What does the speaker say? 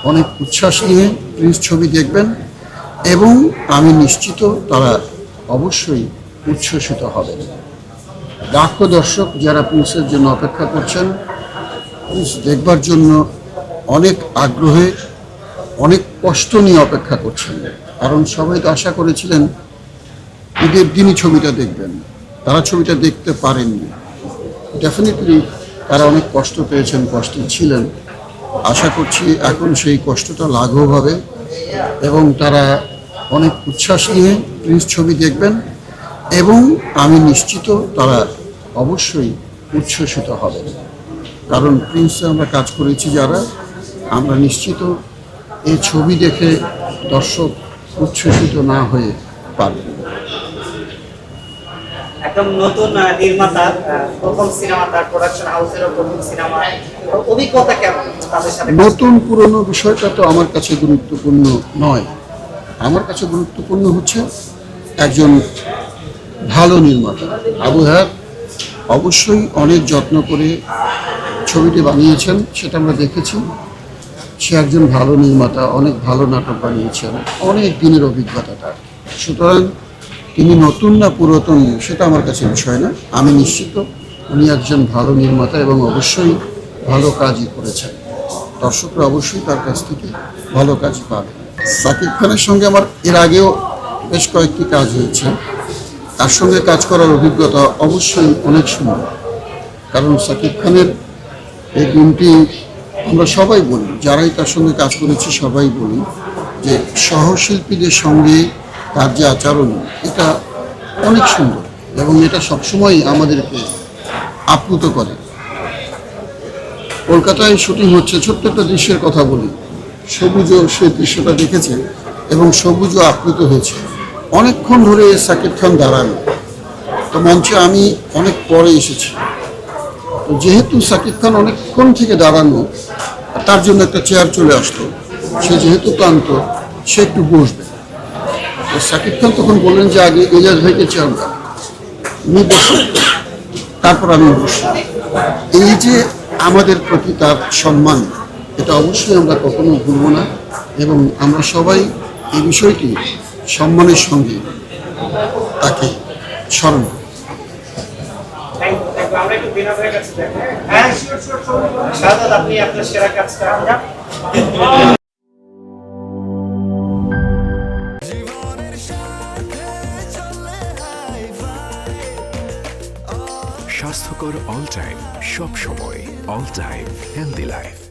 অনেক উচ্ছ্বাস নিয়ে প্রিন্স ছবি দেখবেন এবং আমি নিশ্চিত তারা অবশ্যই উচ্ছ্বসিত হবেন। লাখো দর্শক যারা প্রিন্সের জন্য অপেক্ষা করছেন, প্রিন্স দেখবার জন্য অনেক আগ্রহে, অনেক কষ্ট নিয়ে অপেক্ষা করছেন। কারণ সবাই তো আশা করেছিলেন ঈদের দিনই ছবিটা দেখবেন, তারা ছবিটা দেখতে পারেননি। ডেফিনেটলি তারা অনেক কষ্ট পেয়েছেন, কষ্টে ছিলেন। আশা করছি এখন সেই কষ্টটা লাঘব হবে এবং তারা অনেক উচ্ছ্বাস নিয়ে প্রিন্স ছবি দেখবেন এবং আমি নিশ্চিত তারা অবশ্যই উচ্ছ্বসিত হবেন। কারণ প্রিন্সে আমরা কাজ করেছি যারা, আমরা নিশ্চিত এই ছবি দেখে দর্শক উচ্ছ্বসিত না হয়ে পারবেন। একদম নতুন নির্মাতা, প্রথম সিনেমা, তার প্রোডাকশন হাউসেরও প্রথম সিনেমা, অভিজ্ঞতা কেমন তাদের সাথে? নতুন পুরনো বিষয়টা তো আমার কাছে গুরুত্বপূর্ণ নয়। আমার কাছে গুরুত্বপূর্ণ হচ্ছে একজন ভালো নির্মাতা। আবু হায়াত অবশ্যই অনেক যত্ন করে ছবিটি বানিয়েছেন, সেটা আমরা দেখেছি। সে একজন ভালো নির্মাতা, অনেক ভালো নাটক বানিয়েছেন, অনেক দিনের অভিজ্ঞতা তার। সুতরাং তিনি নতুন না পুরাতন সেটা আমার কাছে বিষয় না। আমি নিশ্চিত উনি একজন ভালো নির্মাতা এবং অবশ্যই ভালো কাজই করেছেন। দর্শকরা অবশ্যই তার কাছ থেকে ভালো কাজই পাবে। সাকিব খানের সঙ্গে আমার এর আগেও বেশ কয়েকটি কাজ হয়েছে। তার সঙ্গে কাজ করার অভিজ্ঞতা অবশ্যই অনেক সুন্দর। কারণ সাকিব খানের এই গুণটি আমরা সবাই বলি, যারাই তার সঙ্গে কাজ করেছি সবাই বলি যে সহশিল্পীদের সঙ্গে তার যে আচরণ, এটা অনেক সুন্দর এবং এটা সবসময় আমাদেরকে আপ্লুত করে। কলকাতায় শুটিং হচ্ছে, ছোট্ট একটা দৃশ্যের কথা বলি, সবুজও সে দৃশ্যটা দেখেছে এবং সবুজও আপ্লুত হয়েছে। অনেকক্ষণ ধরে সাকিব খান দাঁড়ানো, তো মঞ্চে আমি অনেক পরে এসেছি। তো যেহেতু সাকিব খান অনেকক্ষণ থেকে দাঁড়ানো, তার জন্য একটা চেয়ার চলে আসতো। সে যেহেতু ক্লান্ত, সে একটু বসবে। তো সাকিব খান তখন বললেন যে আগে ইলিয়াস ভাইকে চেয়ার দাও, উনি বসুন, তারপর আমি বসলাম। এই যে আমাদের প্রতি তার সম্মান, এটা অবশ্যই আমরা কখনো ভুলব না এবং আমরা সবাই এই বিষয়টি সম্মানের সঙ্গে তাকে স্মরণ করি। আমরা একটু বিনা হয়ে গেছে। হ্যাঁ, শাহাদাত, আপনি আপনার সেরা কাজটা স্বাস্থ্যকর অল টাইম, সব সময় অল টাইম হেলদি লাইফ।